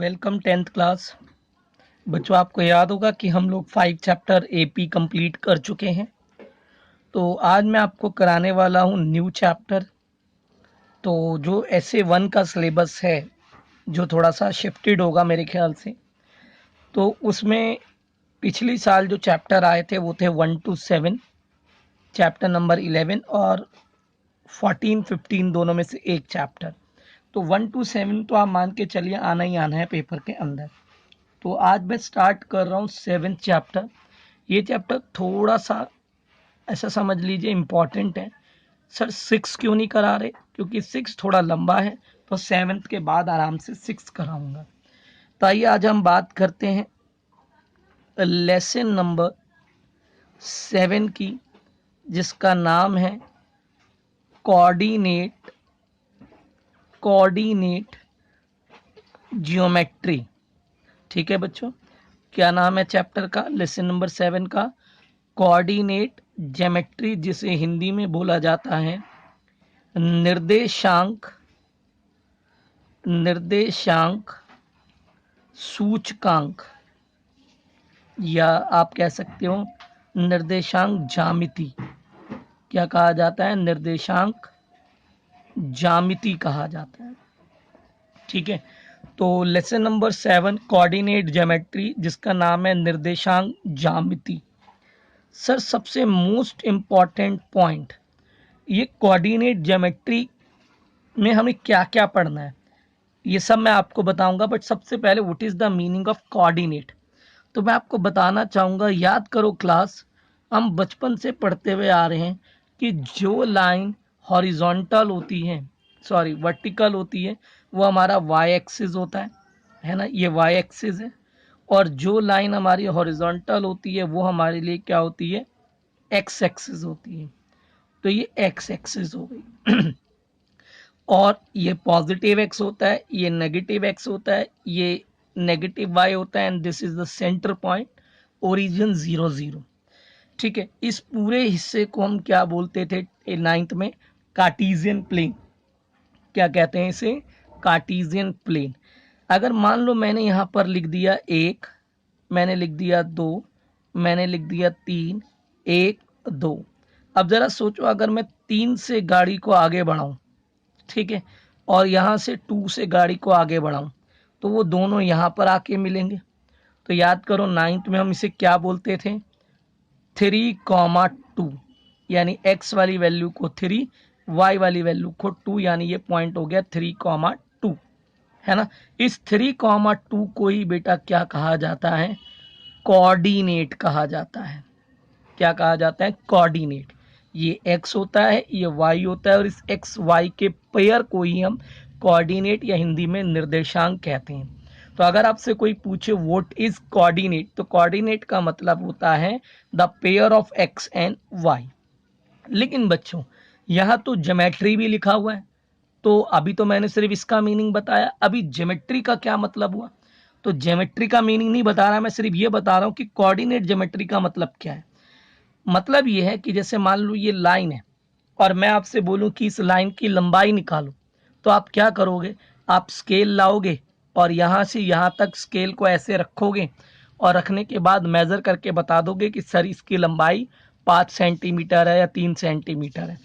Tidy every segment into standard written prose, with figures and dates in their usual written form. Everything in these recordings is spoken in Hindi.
Welcome 10th class. बच्चों, आपको याद होगा कि हम लोग 5 चैप्टर एपी कंप्लीट कर चुके हैं। तो आज मैं आपको कराने वाला हूँ न्यू चैप्टर। तो जो ऐसे 1 का सिलेबस है, जो थोड़ा सा शिफ्टेड होगा मेरे ख्याल से, तो उसमें पिछली साल जो चैप्टर आए थे वो थे 1 to 7, चैप्टर नंबर 11 और 14 15 दोनों में से एक चैप्टर। तो 1 to 7 तो आप मान के चलिए आना ही आना है पेपर के अंदर। तो आज मैं स्टार्ट कर रहा हूँ 7th चैप्टर। ये चैप्टर थोड़ा सा ऐसा समझ लीजिए इम्पॉर्टेंट है। सर 6 क्यों नहीं करा रहे? क्योंकि 6 थोड़ा लंबा है, तो 7th के बाद आराम से 6 कराऊंगा। तो आइए आज हम बात करते हैं लेसन नंबर 7 की, जिसका नाम है कोऑर्डिनेट जियोमेट्री। ठीक है बच्चों, क्या नाम है चैप्टर का? लेसन नंबर 7 का कोऑर्डिनेट ज्योमेट्री, जिसे हिंदी में बोला जाता है निर्देशांक सूचकांक, या आप कह सकते हो निर्देशांक ज्यामिति। क्या कहा जाता है? निर्देशांक ज्यामिति कहा जाता है। ठीक है, तो लेसन नंबर 7 कोऑर्डिनेट ज्योमेट्री, जिसका नाम है निर्देशांक ज्यामिति। सर सबसे मोस्ट इम्पॉर्टेंट पॉइंट, ये कोऑर्डिनेट ज्योमेट्री में हमें क्या क्या पढ़ना है ये सब मैं आपको बताऊंगा। बट सबसे पहले what is the meaning of coordinate, तो मैं आपको बताना चाहूँगा। याद करो क्लास, हम बचपन से पढ़ते हुए आ रहे हैं कि जो लाइन हॉरिजॉन्टल होती है, सॉरी वर्टिकल होती है, वो हमारा वाई एक्सिस होता है ना, ये वाई एक्सिस है। और जो लाइन हमारी हॉरिजॉन्टल होती है वो हमारे लिए क्या होती है? एक्स एक्सिस होती है। तो ये एक्स एक्सिस हो गई और ये पॉजिटिव एक्स होता है, ये नेगेटिव एक्स होता है, ये नेगेटिव वाई होता है, and this is the centre point, origin 0 0। ठीक है, इस पूरे हिस्से को हम क्या बोलते थे 9th में? Cartesian plane. क्या कहते हैं इसे? Cartesian plane. अगर मान लो मैंने यहाँ पर लिख दिया 1, मैंने लिख दिया 2, मैंने लिख दिया 3, 1 2। अब जरा सोचो, अगर मैं 3 से गाड़ी को आगे बढ़ाऊं, ठीक है, और यहाँ से 2 से गाड़ी को आगे बढ़ाऊं, तो वो दोनों यहाँ पर आके मिलेंगे। तो याद करो 9th में हम इसे क्या बोलते थे? 3,2, यानी x वाली वैल्यू को 3, y वाली वैल्यू को 2, यानी ये पॉइंट हो गया 3,2, है ना। इस 3,2 को ही बेटा क्या कहा जाता है? कोऑर्डिनेट कहा जाता है। क्या कहा जाता है? कोऑर्डिनेट। ये x होता है, ये y होता है, और इस x y के पेयर को ही हम कोऑर्डिनेट या हिंदी में निर्देशांक कहते हैं। तो अगर आपसे कोई पूछे व्हाट इज कोऑर्डिनेट, तो कोऑर्डिनेट का मतलब होता है the pair of x and y। लेकिन बच्चों, यहाँ तो ज्योमेट्री भी लिखा हुआ है, तो अभी तो मैंने सिर्फ इसका मीनिंग बताया। अभी ज्योमेट्री का क्या मतलब हुआ? तो ज्योमेट्री का मीनिंग नहीं बता रहा, मैं सिर्फ ये बता रहा हूँ कि कोऑर्डिनेट ज्योमेट्री का मतलब क्या है। मतलब ये है कि जैसे मान लो ये लाइन है और मैं आपसे बोलूं कि इस लाइन की लंबाई निकालो, तो आप क्या करोगे? आप स्केल लाओगे और यहाँ से यहाँ तक स्केल को ऐसे रखोगे, और रखने के बाद मेज़र करके बता दोगे कि सर इसकी लंबाई 5 सेंटीमीटर है या 3 सेंटीमीटर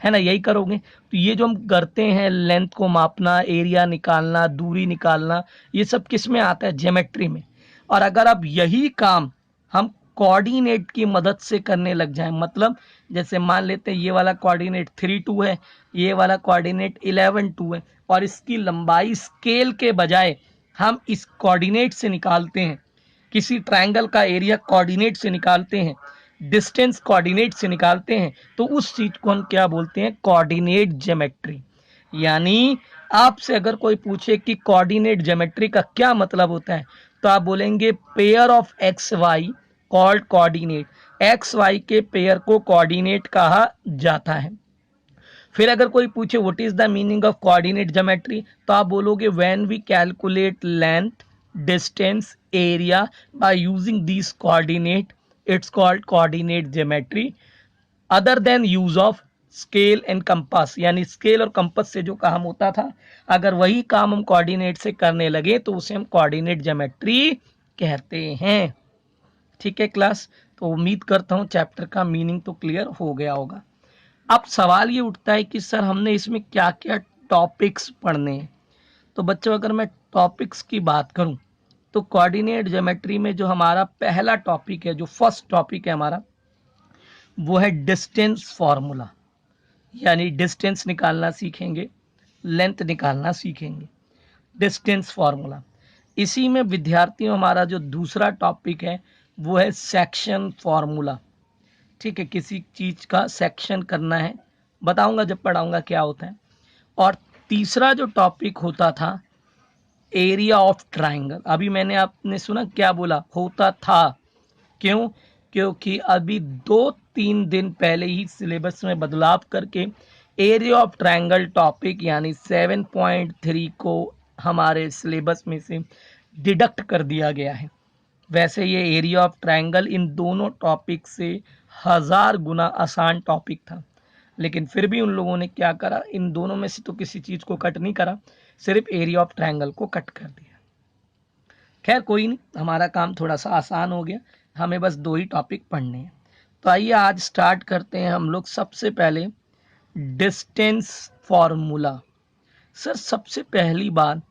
है ना, यही करोगे। तो ये जो हम करते हैं, लेंथ को मापना, एरिया निकालना, दूरी निकालना, ये सब किस में आता है? ज्योमेट्री में। और अगर अब यही काम हम कोऑर्डिनेट की मदद से करने लग जाएं, मतलब जैसे मान लेते हैं ये वाला कोऑर्डिनेट 3 2 है, ये वाला कोऑर्डिनेट 11 2 है, और इसकी लंबाई स्केल के बजाय हम इस कोऑर्डिनेट से निकालते हैं, किसी ट्रायंगल का एरिया कोऑर्डिनेट से निकालते हैं, डिस्टेंस कोऑर्डिनेट से निकालते हैं, तो उस चीज को हम क्या बोलते हैं? Coordinate geometry. यानी आपसे अगर कोई पूछे कि कोऑर्डिनेट ज्योमेट्री का क्या मतलब होता है, तो आप बोलेंगे pair of X Y called coordinate. X Y के पेयर को कोऑर्डिनेट कहा जाता है। फिर अगर कोई पूछे what is the meaning of coordinate geometry, तो आप बोलोगे when we calculate length, distance, area by using this coordinate, it's called coordinate geometry, other than use of scale and compass, यानी स्केल और कंपास से जो काम होता था, अगर वही काम हम कोऑर्डिनेट से करने लगे तो उसे हम कोऑर्डिनेट ज्योमेट्री कहते हैं। ठीक है क्लास, तो उम्मीद करता हूँ चैप्टर का मीनिंग तो क्लियर हो गया होगा। अब सवाल ये उठता है कि सर हमने इसमें क्या क्या टॉपिक्स पढ़ने हैं। तो बच्चों अगर मैं टॉपिक्स की बात करूं तो कोऑर्डिनेट ज्योमेट्री में जो हमारा पहला टॉपिक है, जो फर्स्ट टॉपिक है हमारा, वो है डिस्टेंस फॉर्मूला, यानी डिस्टेंस निकालना सीखेंगे, लेंथ निकालना सीखेंगे, डिस्टेंस फॉर्मूला। इसी में विद्यार्थियों हमारा जो दूसरा टॉपिक है वो है सेक्शन फॉर्मूला। ठीक है, किसी चीज का सेक्शन करना है, बताऊंगा जब पढ़ाऊंगा क्या होता है। और तीसरा जो टॉपिक होता था एरिया ऑफ ट्राइंगल। अभी मैंने आपने सुना क्या बोला, होता था, क्यों? क्योंकि अभी 2-3 दिन पहले ही सिलेबस में बदलाव करके एरिया ऑफ ट्राइंगल टॉपिक यानी 7.3 को हमारे सिलेबस में से डिडक्ट कर दिया गया है। वैसे ये एरिया ऑफ ट्राइंगल इन दोनों टॉपिक से 1000 गुना आसान टॉपिक था, लेकिन फिर भी उन लोगों ने क्या करा, इन दोनों में से तो किसी चीज को कट नहीं करा, सिर्फ एरिया ऑफ ट्राइंगल को कट कर दिया। खैर कोई नहीं, हमारा काम थोड़ा सा आसान हो गया, हमें बस 2 ही टॉपिक पढ़ने हैं। तो आइए आज स्टार्ट करते हैं हम लोग सबसे पहले डिस्टेंस फॉर्मूला। सर सबसे पहली बात,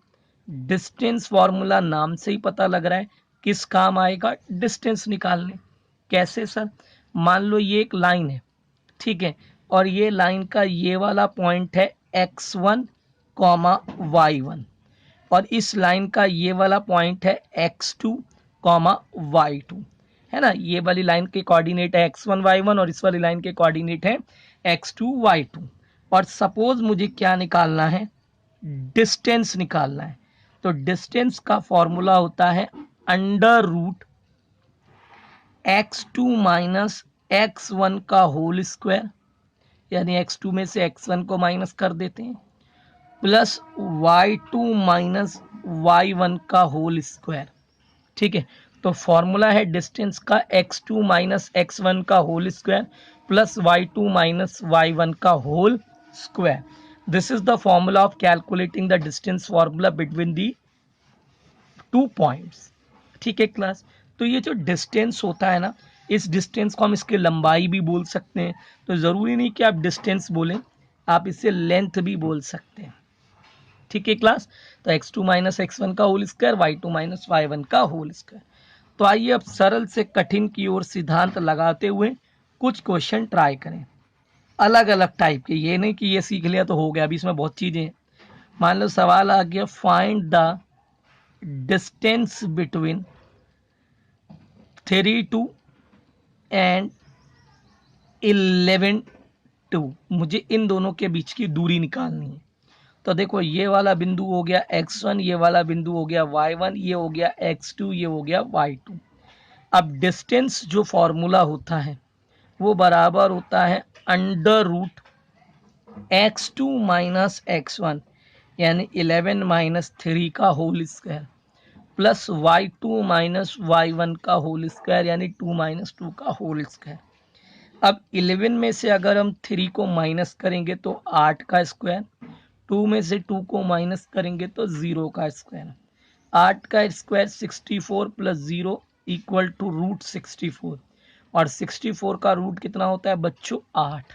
डिस्टेंस फॉर्मूला नाम से ही पता लग रहा है किस काम आएगा, डिस्टेंस निकालने। कैसे सर? मान लो ये एक लाइन है, ठीक है, और ये लाइन का ये वाला पॉइंट है x1, y1, और इस लाइन का ये वाला पॉइंट है x2, y2, है ना। ये वाली लाइन के कोऑर्डिनेट है x1, y1 और इस वाली लाइन के कोऑर्डिनेट है x2, y2। और सपोज मुझे क्या निकालना है, डिस्टेंस निकालना है। तो डिस्टेंस का फॉर्मूला होता है under root x2 minus x1 का होल स्क्वायर, यानी x2 में से x1 को माइनस कर देते हैं, प्लस y2 माइनस y1 का होल स्क्वायर। ठीक है, तो फॉर्मूला है डिस्टेंस का x2 माइनस x1 का whole square plus y2 minus y1 का whole square. This is the formula of calculating the distance formula between the 2 points. ठीक है क्लास, तो ये जो डिस्टेंस होता है ना, इस डिस्टेंस को हम इसकी लंबाई भी बोल सकते हैं, तो ज़रूरी नहीं कि आप डिस्टेंस बोलें, आप इसे लेंथ भी बोल सकते हैं। ठीक है क्लास, तो x2 माइनस x1 का whole square, y2 minus y1 का होल स्क्वायर। तो आइए अब सरल से कठिन की ओर सिद्धांत लगाते हुए कुछ क्वेश्चन ट्राई करें, अलग अलग टाइप के। ये नहीं कि ये सीख लिया तो हो गया, अभी इसमें बहुत चीज़ें हैं। मान लो सवाल आ गया, find the distance between 32 and 11 मुझे इन दोनों के बीच की दूरी निकालनी है। तो देखो ये वाला बिंदु हो गया x1, ये वाला बिंदु हो गया y1, ये हो गया x2, ये हो गया y2। अब डिस्टेंस जो फॉर्मूला होता है वो बराबर होता है under root x2 minus x1 यानी 11 माइनस 3 का whole square plus y2 minus y1 का होल स्क्वायर यानी 2 माइनस 2 का होल स्क्वायर। अब 11 में से अगर हम 3 को माइनस करेंगे तो 8 का स्क्वायर, 2 में से 2 को माइनस करेंगे तो 0 का स्क्वायर। 8 का square 64 plus 0 equal to root 64, और 64 का रूट कितना होता है बच्चों 8।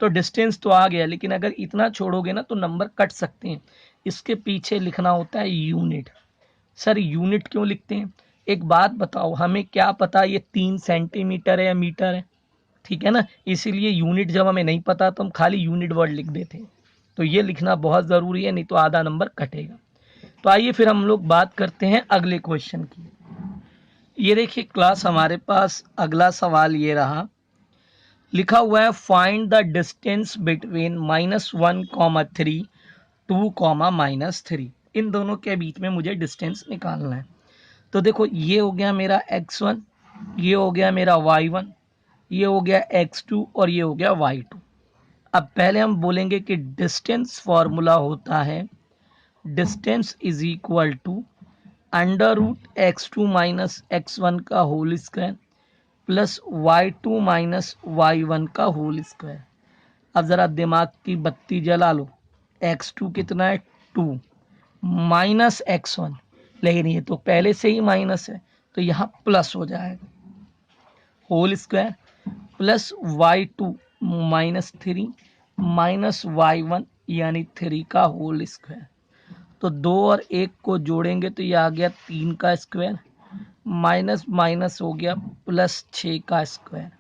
तो डिस्टेंस तो आ गया, लेकिन अगर इतना छोड़ोगे ना तो नंबर कट सकते हैं, इसके पीछे लिखना होता है यूनिट। सर यूनिट क्यों लिखते हैं? एक बात बताओ, हमें क्या पता ये 3 सेंटीमीटर है या मीटर है, ठीक है ना, इसीलिए यूनिट जब हमें नहीं पता तो हम खाली यूनिट वर्ड लिख देते हैं। तो ये लिखना बहुत ज़रूरी है, नहीं तो आधा नंबर कटेगा। तो आइए फिर हम लोग बात करते हैं अगले क्वेश्चन की। ये देखिए क्लास, हमारे पास अगला सवाल ये रहा, लिखा हुआ है फाइंड द डिस्टेंस बिटवीन -1, 3, 2, -3। इन दोनों के बीच में मुझे डिस्टेंस निकालना है। तो देखो ये हो गया मेरा x1, ये हो गया मेरा y1, ये हो गया x2 और ये हो गया y2। अब पहले हम बोलेंगे कि डिस्टेंस फॉर्मूला होता है distance is equal to under root x2 minus x1 का whole square plus y2 minus y1 का होल स्क्वायर। अब ज़रा दिमाग की बत्ती जला लो, x2 कितना है 2 माइनस x1, लेकिन ये तो पहले से ही माइनस है तो यहाँ प्लस हो जाएगा, whole square plus y2 minus 3 minus y1 यानी 3 का होल स्क्वायर। तो 2 और 1 को जोड़ेंगे तो ये आ गया 3 का स्क्वायर, माइनस माइनस हो गया प्लस 6 का स्क्वायर।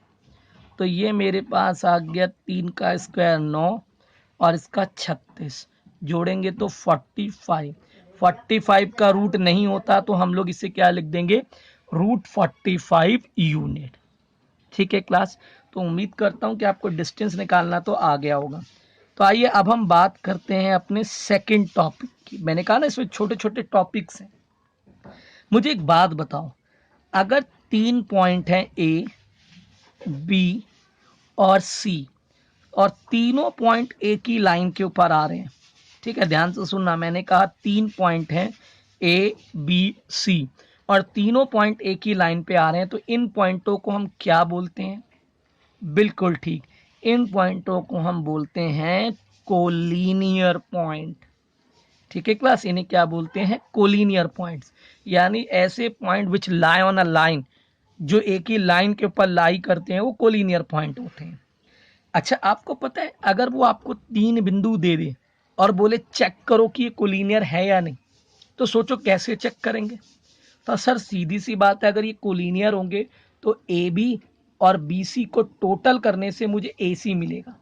तो ये मेरे पास आ गया 3 का स्क्वायर 9 और इसका 36, जोड़ेंगे तो 45। 45 का रूट नहीं होता तो हम लोग इसे क्या लिख देंगे, रूट 45 यूनिट। ठीक है क्लास, तो उम्मीद करता हूँ कि आपको डिस्टेंस निकालना तो आ गया होगा। तो आइए अब हम बात करते हैं अपने सेकंड टॉपिक की। मैंने कहा ना इसमें छोटे छोटे टॉपिक्स हैं। मुझे एक बात बताओ, अगर 3 पॉइंट हैं ए बी और सी और तीनों पॉइंट एक ही लाइन के ऊपर आ रहे हैं, ठीक है ध्यान से सुनना, मैंने कहा 3 पॉइंट हैं ए बी सी और तीनों पॉइंट एक ही लाइन पे आ रहे हैं, तो इन पॉइंटों को हम क्या बोलते हैं, बिल्कुल ठीक, इन पॉइंटों को हम बोलते हैं कोलिनियर पॉइंट। ठीक है क्लास, इन्हें क्या बोलते हैं, कोलिनियर पॉइंट्स, यानी ऐसे point which lie on a line, जो एक ही लाइन के ऊपर लाई करते हैं वो कोलिनियर पॉइंट होते हैं। अच्छा आपको पता है, अगर वो आपको 3 बिंदु दे दे और बोले चेक करो कि ये कोलिनियर है या नहीं, तो सोचो कैसे चेक करेंगे। तो सर सीधी सी बात है, अगर ये कोलिनियर होंगे तो ए बी और बी सी को टोटल करने से मुझे ए सी मिलेगा,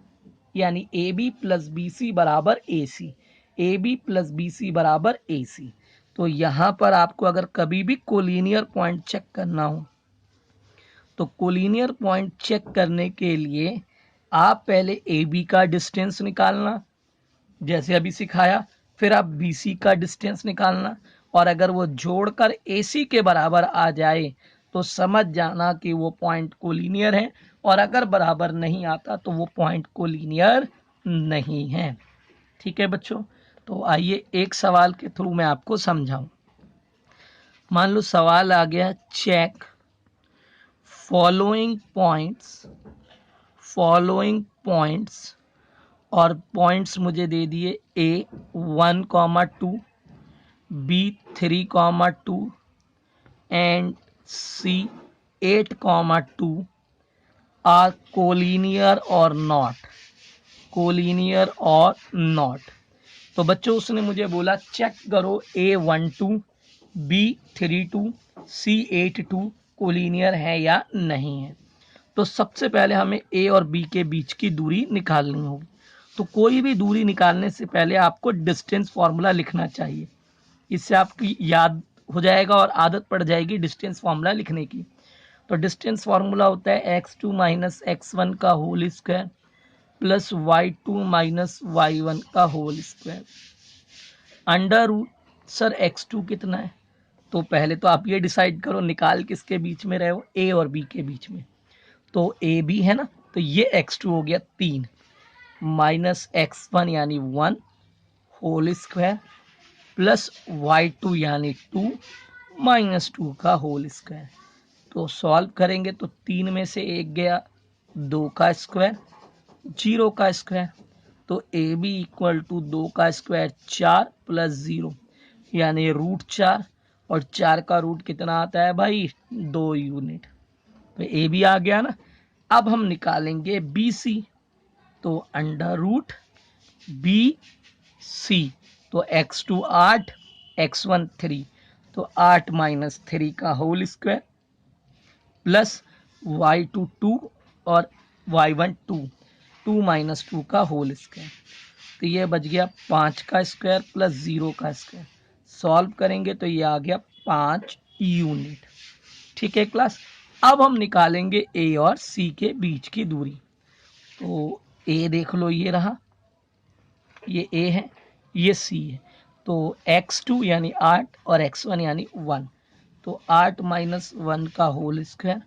यानी A B plus B C बराबर A C, A B plus B C बराबर ए सी। तो यहाँ पर आपको अगर कभी भी कोलिनियर पॉइंट चेक करना हो तो कोलिनियर पॉइंट चेक करने के लिए आप पहले ए बी का डिस्टेंस निकालना, जैसे अभी सिखाया, फिर आप बी सी का डिस्टेंस निकालना, और अगर वो जोड़कर ए सी के बराबर आ जाए तो समझ जाना कि वो पॉइंट कोलिनियर है, और अगर बराबर नहीं आता तो वो पॉइंट कोलिनियर नहीं है। ठीक है बच्चों, तो आइए एक सवाल के थ्रू मैं आपको समझाऊं। मान लो सवाल आ गया, चेक फॉलोइंग पॉइंट्स और पॉइंट्स मुझे दे दिए A 1,2 B 3,2 and C 8,2 are collinear और नॉट, कोलिनियर और नॉट। तो बच्चों उसने मुझे बोला चेक करो A12 B32 C82 कोलिनियर है या नहीं है। तो सबसे पहले हमें ए और बी के बीच की दूरी निकालनी होगी। तो कोई भी दूरी निकालने से पहले आपको डिस्टेंस फार्मूला लिखना चाहिए, इससे आपकी याद हो जाएगा और आदत पड़ जाएगी डिस्टेंस फार्मूला लिखने की। तो डिस्टेंस फार्मूला होता है x2 माइनस x1 का whole square plus y2 minus y1 का whole square under root. Sir x2 कितना है, तो पहले तो आप ये डिसाइड करो निकाल किसके बीच में रहे हो, ए और बी के बीच में। तो ए बी है ना, तो ये x2 हो गया 3 माइनस x1 यानी 1 होल स्क्वायर प्लस y2 यानी 2 माइनस 2 का होल स्क्वायर। तो सॉल्व करेंगे तो 3 में से 1 गया, 2 का स्क्वायर 0 का स्क्वायर, तो ए बी इक्वल टू 2 का स्क्वायर 4 प्लस 0 यानी रूट 4, और 4 का रूट कितना आता है भाई 2 यूनिट। तो ए बी आ गया ना। अब हम निकालेंगे बी सी, तो अंडर रूट बी सी, तो x2 8 x1 3, तो 8 माइनस 3 का होल स्क्वायर प्लस y2 2 और y1 2, 2 माइनस 2 का होल स्क्वायर। तो ये बच गया 5 का स्क्वायर प्लस 0 का स्क्वायर, सॉल्व करेंगे तो ये आ गया 5 यूनिट। ठीक है क्लास, अब हम निकालेंगे ए और सी के बीच की दूरी। तो ए देख लो, ये रहा, ये ए है, ये सी है, तो x2 यानी 8 और x1 यानी 1, तो 8 माइनस 1 का होल स्क्वायर,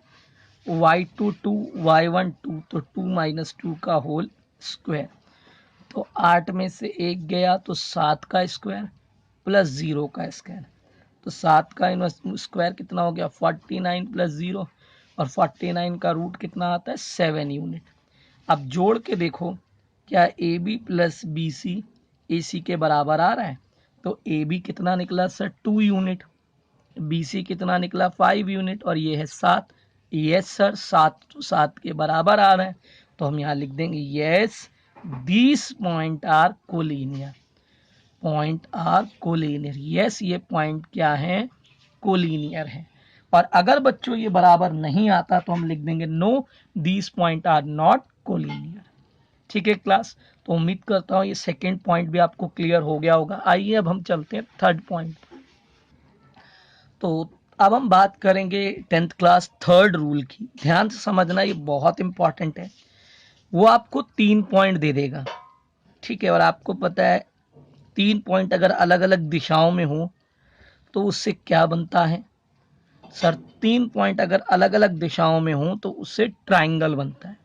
y2 2 y1 2, तो 2 माइनस 2 का होल स्क्वायर। तो 8 में से 1 गया तो 7 का स्क्वायर प्लस 0 का स्क्वायर, तो 7 का स्क्वायर कितना हो गया 49 प्लस 0, और 49 का रूट कितना आता है 7 यूनिट। अब जोड़ के देखो क्या A B plus B C A C के बराबर आ रहा है? तो ए बी कितना निकला सर 2 यूनिट, बी सी कितना निकला 5 यूनिट और ये है 7। यस सर 7 तो 7 के बराबर आ रहा है, तो हम यहाँ लिख देंगे yes these point are collinear, point are collinear. Yes ये पॉइंट क्या है? कोलिनियर है। और अगर बच्चों ये बराबर नहीं आता तो हम लिख देंगे no these point are not collinear. ठीक है क्लास, तो उम्मीद करता हूँ ये सेकंड पॉइंट भी आपको क्लियर हो गया होगा। आइए अब हम चलते हैं थर्ड पॉइंट। तो अब हम बात करेंगे 10th क्लास थर्ड रूल की। ध्यान से समझना, ये बहुत इंपॉर्टेंट है। वो आपको 3 पॉइंट दे देगा, ठीक है, और आपको पता है 3 पॉइंट अगर अलग अलग दिशाओं में हो तो उससे क्या बनता है सर? 3 पॉइंट अगर अलग अलग दिशाओं में हो तो उससे ट्राइंगल बनता है।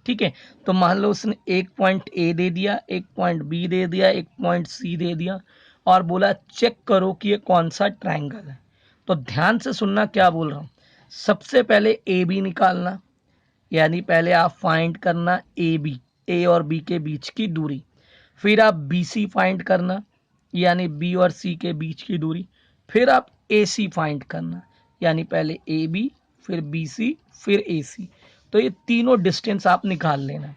ठीक है, तो मान लो उसने एक पॉइंट ए दे दिया, एक पॉइंट बी दे दिया, एक पॉइंट सी दे दिया और बोला चेक करो कि ये कौन सा ट्राइंगल है। तो ध्यान से सुनना क्या बोल रहा हूँ। सबसे पहले ए बी निकालना, यानी पहले आप फाइंड करना ए बी, ए और बी के बीच की दूरी। फिर आप बी सी फाइंड करना, यानी बी और सी के बीच की दूरी। फिर आप ए सी फाइंड करना, यानी पहले ए बी फिर बी सी फिर ए सी। तो ये तीनों डिस्टेंस आप निकाल लेना।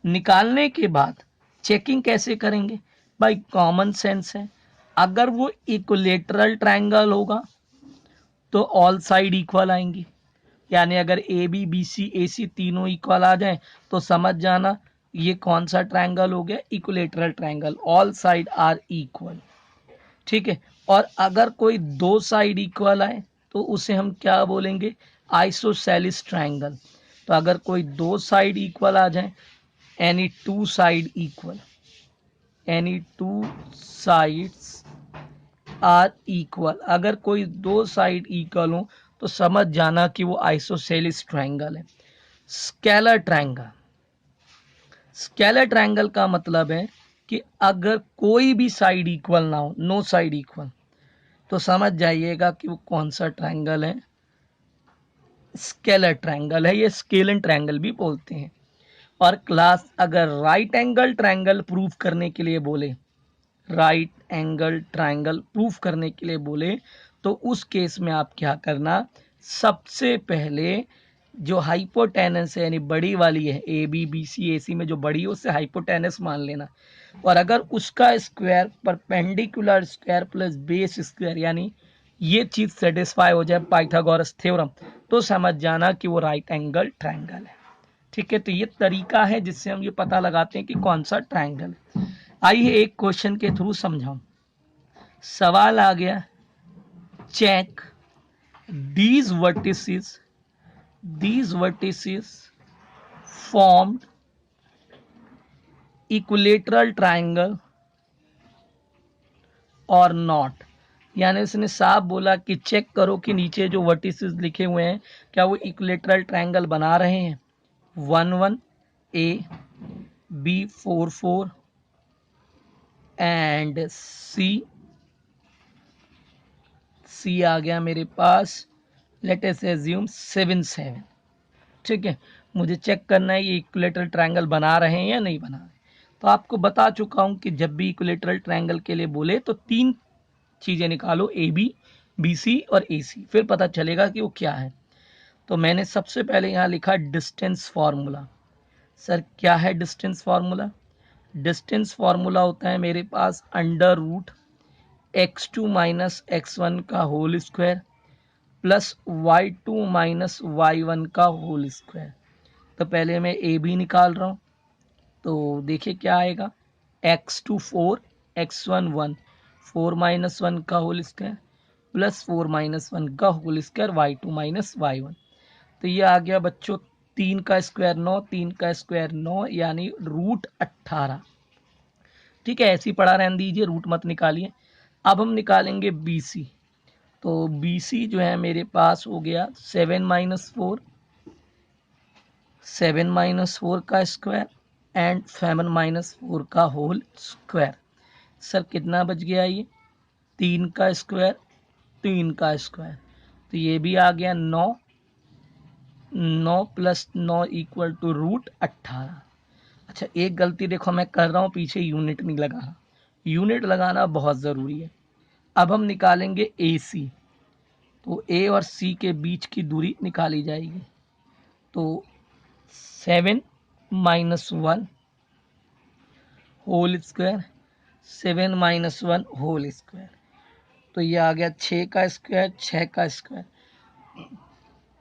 निकालने के बाद चेकिंग कैसे करेंगे? भाई कॉमन सेंस है, अगर वो इक्विलेटरल ट्रायंगल होगा तो ऑल साइड इक्वल आएंगी, यानी अगर ए बी बी सी ए सी तीनों इक्वल आ जाए तो समझ जाना ये कौन सा ट्रायंगल हो गया? Equilateral triangle, all side are equal. ठीक है, और अगर कोई दो साइड इक्वल आए तो उसे हम क्या बोलेंगे? Isosceles triangle. तो अगर कोई दो साइड इक्वल आ जाए, any two side equal, any two sides are equal, अगर कोई दो साइड इक्वल हो तो समझ जाना कि वो आइसोसेलिस ट्रायंगल है। स्केलर ट्रायंगल, स्केलर ट्रायंगल का मतलब है कि अगर कोई भी साइड इक्वल ना हो, नो साइड इक्वल, तो समझ जाइएगा कि वो कौन सा ट्रायंगल है? स्केलर ट्रायंगल है। ये स्केलन ट्रायंगल भी बोलते हैं। और क्लास अगर राइट एंगल ट्रायंगल प्रूफ करने के लिए बोले, राइट एंगल ट्रायंगल प्रूफ करने के लिए बोले, तो उस केस में आप क्या करना? सबसे पहले जो हाइपोटेनस है, यानी बड़ी वाली है, ए बी बी सी ए सी में जो बड़ी है उससे हाइपोटेनस मान लेना। और अगर उसका square perpendicular square plus base square, यानी ये चीज सेटिस्फाई हो जाए पाइथागोरस थ्योरम, तो समझ जाना कि वो राइट एंगल ट्रायंगल है। ठीक है, तो ये तरीका है जिससे हम ये पता लगाते हैं कि कौन सा ट्रायंगल है। आइए एक क्वेश्चन के थ्रू समझाऊं। सवाल आ गया, check these vertices, these vertices formed equilateral triangle और नॉट। यानी उसने साफ बोला कि चेक करो कि नीचे जो वर्टिसेस लिखे हुए हैं क्या वो इक्विलेटरल ट्रायंगल बना रहे हैं। 1 1 ए बी 4 4 एंड सी, सी आ गया मेरे पास, लेट अस एज्यूम 7 7। ठीक है, मुझे चेक करना है ये इक्विलेटरल ट्रायंगल बना रहे हैं या नहीं बना रहे। तो आपको बता चुका हूं कि जब भी इक्विलेटरल ट्रायंगल के लिए बोले तो 3 चीजें निकालो, ए बी बी सी और ए सी, फिर पता चलेगा कि वो क्या है। तो मैंने सबसे पहले यहाँ लिखा डिस्टेंस फार्मूला। सर क्या है डिस्टेंस फार्मूला? डिस्टेंस फार्मूला होता है मेरे पास under root x2 minus x1 का whole square plus y2 minus y1 का होल स्क्वायर। तो पहले मैं ए बी निकाल रहा हूँ, तो देखिए क्या आएगा, x2 4 x1 1, 4 माइनस 1 का होल स्क्वायर प्लस 4 माइनस 1 का whole square y2 minus y1। तो ये आ गया बच्चों 3 का स्क्वायर 9, 3 का स्क्वायर 9, यानी रूट 18। ठीक है, ऐसे ही पढ़ा रहने दीजिए, रूट मत निकालिए। अब हम निकालेंगे बी सी। तो बी सी जो है मेरे पास हो गया 7 माइनस 4, 7 माइनस 4 का स्क्वायर एंड 7 माइनस 4 का होल स्क्वायर। सर कितना बच गया ये? 3 का स्क्वायर 3 का स्क्वायर, तो ये भी आ गया 9 प्लस 9 इक्वल टू रूट 18। अच्छा, एक गलती देखो मैं कर रहा हूँ, पीछे यूनिट नहीं लगा रहा। यूनिट लगाना बहुत ज़रूरी है। अब हम निकालेंगे ए सी, तो ए और सी के बीच की दूरी निकाली जाएगी। तो 7 - 1 होल स्क्वायर, 7 - 1 होल स्क्वायर, तो ये आ गया 6 का स्क्वायर, 6 का स्क्वायर,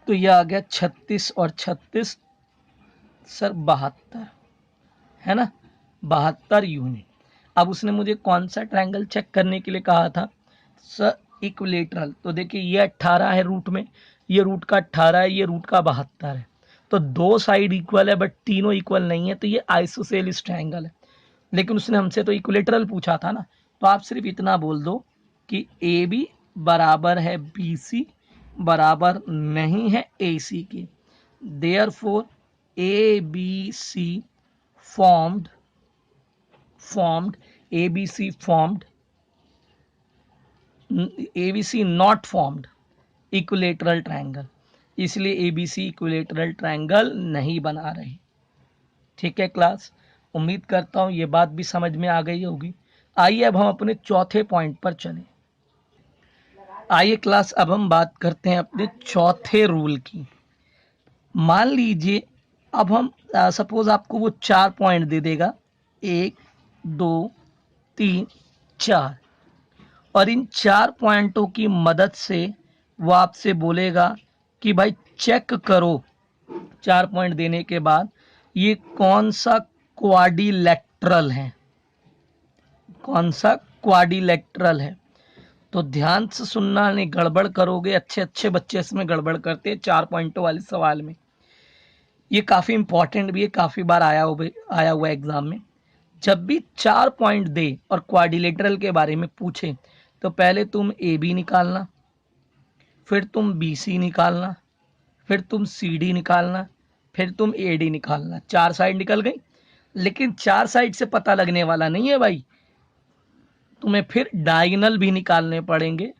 तो ये आ गया 36 और 36 सर 72, है ना, 72 यूनिट। अब उसने मुझे कौन सा ट्रायंगल चेक करने के लिए कहा था सर, इक्विलेटरल। तो देखिए ये 18 है रूट में, ये रूट का 18 है, ये रूट का 72 है, तो दो साइड इक्वल है बट तीनों इक्वल नहीं है, तो ये आइसोसेलिस ट्रायंगल है। लेकिन उसने हमसे तो इक्विलेटरल पूछा था ना, तो आप सिर्फ इतना बोल दो कि ए बी बराबर है बी सी बराबर नहीं है ए सी के, therefore A B C formed formed ABC formed ABC not formed equilateral triangle, इसलिए ABC इक्विलेटरल ट्रायंगल नहीं बना रहे। ठीक है क्लास, उम्मीद करता हूँ ये बात भी समझ में आ गई होगी। आइए अब हम अपने चौथे पॉइंट पर चलें। आइए क्लास, अब हम बात करते हैं अपने चौथे रूल की। मान लीजिए अब हम सपोज आपको वो 4 पॉइंट दे देगा, 1 2 3 4, और इन 4 पॉइंटों की मदद से वो आपसे बोलेगा कि भाई चेक करो, 4 पॉइंट देने के बाद ये कौन सा क्वाड्रिलेटरल है, कौन सा क्वाड्रिलेटरल है। तो ध्यान से सुनना, नहीं गड़बड़ करोगे, अच्छे अच्छे बच्चे इसमें गड़बड़ करते हैं 4 पॉइंटों वाले सवाल में। ये काफ़ी इंपॉर्टेंट भी है, काफ़ी बार आया हुआ एग्जाम में। जब भी 4 पॉइंट दे और क्वाड्रिलेटरल के बारे में पूछे, तो पहले तुम ए बी निकालना, फिर तुम बी सी निकालना, फिर तुम सी डी निकालना, फिर तुम ए डी निकालना। 4 साइड निकल गई, लेकिन 4 साइड से पता लगने वाला नहीं है भाई, तुम्हें फिर डायगोनल भी निकालने पड़ेंगे।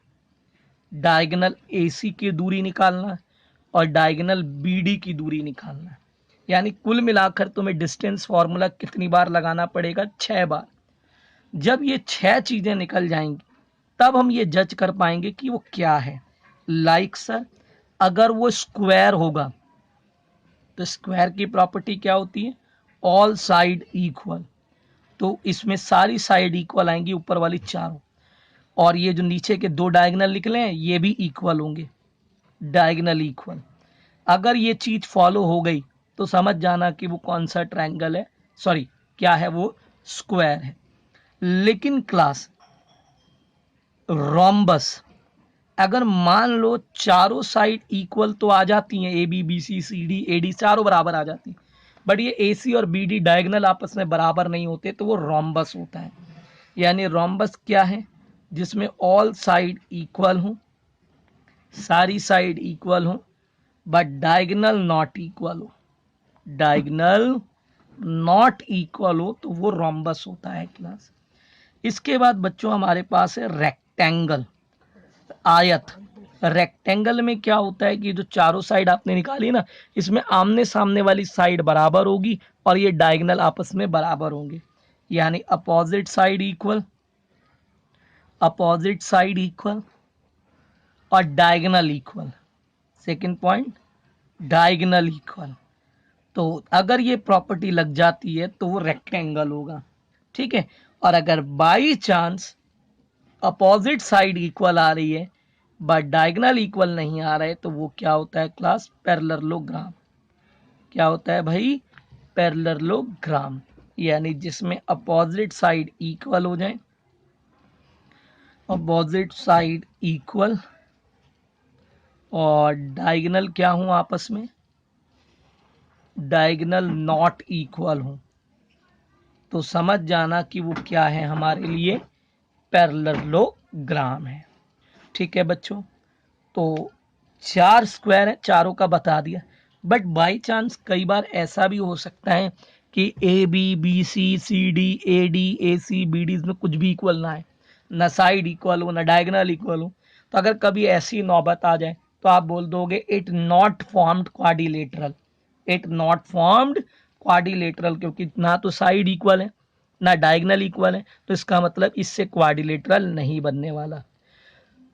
डायगोनल ए सी की दूरी निकालना और डायगोनल बी डी की दूरी निकालना, यानी कुल मिलाकर तुम्हें डिस्टेंस फार्मूला कितनी बार लगाना पड़ेगा, 6 बार। जब ये 6 चीज़ें निकल जाएंगी, तब हम ये जज कर पाएंगे कि वो क्या है। लाइक सर, अगर वो स्क्वायर होगा तो स्क्वायर की प्रॉपर्टी क्या होती है, ऑल साइड इक्वल, तो इसमें सारी साइड इक्वल आएंगी, ऊपर वाली चारों, और ये जो नीचे के 2 डायगोनल निकले हैं ये भी इक्वल होंगे, डायगोनल इक्वल। अगर ये चीज फॉलो हो गई तो समझ जाना कि वो कौन सा ट्रायंगल है, सॉरी क्या है, वो स्क्वायर है। लेकिन क्लास रोम्बस, अगर मान लो चारों साइड इक्वल तो आ जाती हैं, A B B C C D A D चारों बराबर आ जाती हैं, बट ये ए सी और बी डी डायगोनल आपस में बराबर नहीं होते, तो वो रोम्बस होता है। यानी रोम्बस क्या है, जिसमें ऑल साइड इक्वल हो, सारी साइड इक्वल हो, बट डायगोनल नॉट इक्वल हो, डायगोनल नॉट इक्वल हो, तो वो रोम्बस होता है क्लास। इसके बाद बच्चों हमारे पास है रेक्टेंगल, आयत। रेक्टेंगल में क्या होता है कि जो चारों साइड आपने निकाली ना, इसमें आमने सामने वाली साइड बराबर होगी और ये डायगोनल आपस में बराबर होंगे, यानी opposite side equal, opposite side equal और diagonal equal. Second point, diagonal equal. तो अगर ये प्रॉपर्टी लग जाती है तो वो रेक्टेंगल होगा, ठीक है। और अगर by chance opposite side equal आ रही है बट डायगोनल इक्वल नहीं आ रहा है, तो वो क्या होता है क्लास, पैरेललोग्राम। क्या होता है भाई, पैरेललोग्राम, यानी जिसमें अपोजिट साइड इक्वल हो जाए, अपोजिट साइड इक्वल और डायगोनल क्या हो आपस में, डायगोनल नॉट इक्वल हो, तो समझ जाना कि वो क्या है हमारे लिए, पैरेललोग्राम है। ठीक है बच्चों, तो 4 स्क्वायर है, चारों का बता दिया, बट बाय चांस कई बार ऐसा भी हो सकता है कि A B B C C D A D A C B D में कुछ भी इक्वल ना है, ना साइड इक्वल हो ना डायगोनल इक्वल हो। तो अगर कभी ऐसी नौबत आ जाए तो आप बोल दोगे it not formed quadrilateral, it not formed quadrilateral, क्योंकि ना तो साइड इक्वल है ना डायगोनल इक्वल है, तो इसका मतलब इससे क्वाड्रिलेटरल नहीं बनने वाला।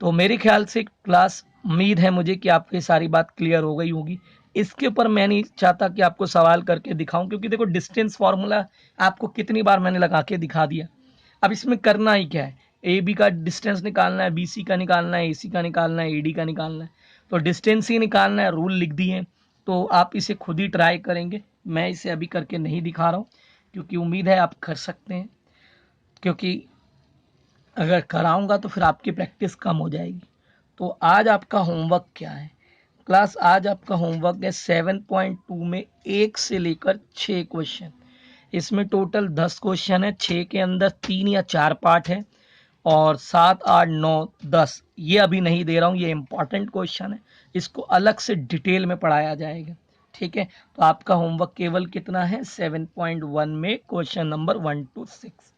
तो मेरे ख्याल से क्लास, उम्मीद है मुझे कि आपकी सारी बात क्लियर हो गई होगी। इसके ऊपर मैं नहीं चाहता कि आपको सवाल करके दिखाऊं, क्योंकि देखो डिस्टेंस फार्मूला आपको कितनी बार मैंने लगा के दिखा दिया। अब इसमें करना ही क्या है, ए बी का डिस्टेंस निकालना है, बी सी का निकालना है, ए सी का निकालना है, ए डी का निकालना है। तो डिस्टेंस ही निकालना है, रूल लिख दिए। तो आप इसे खुद ही ट्राई करेंगे, मैं इसे अभी करके नहीं दिखा रहा हूँ, क्योंकि उम्मीद है आप कर सकते हैं, क्योंकि अगर कराऊंगा तो फिर आपकी प्रैक्टिस कम हो जाएगी। तो आज आपका होमवर्क क्या है क्लास, आज आपका होमवर्क है 7.2 में 1 से लेकर 6 क्वेश्चन। इसमें टोटल 10 क्वेश्चन है, 6 के अंदर 3 या 4 पार्ट है, और 7, 8, 9, 10 ये अभी नहीं दे रहा हूँ, ये इंपॉर्टेंट क्वेश्चन है, इसको अलग से डिटेल में पढ़ाया जाएगा। ठीक है, तो आपका होमवर्क केवल कितना है, 7.1 में क्वेश्चन नंबर 1 to 6।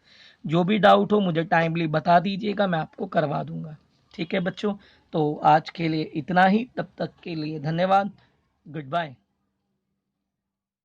जो भी डाउट हो मुझे टाइमली बता दीजिएगा, मैं आपको करवा दूंगा। ठीक है बच्चों, तो आज के लिए इतना ही, तब तक के लिए धन्यवाद, गुड बाय।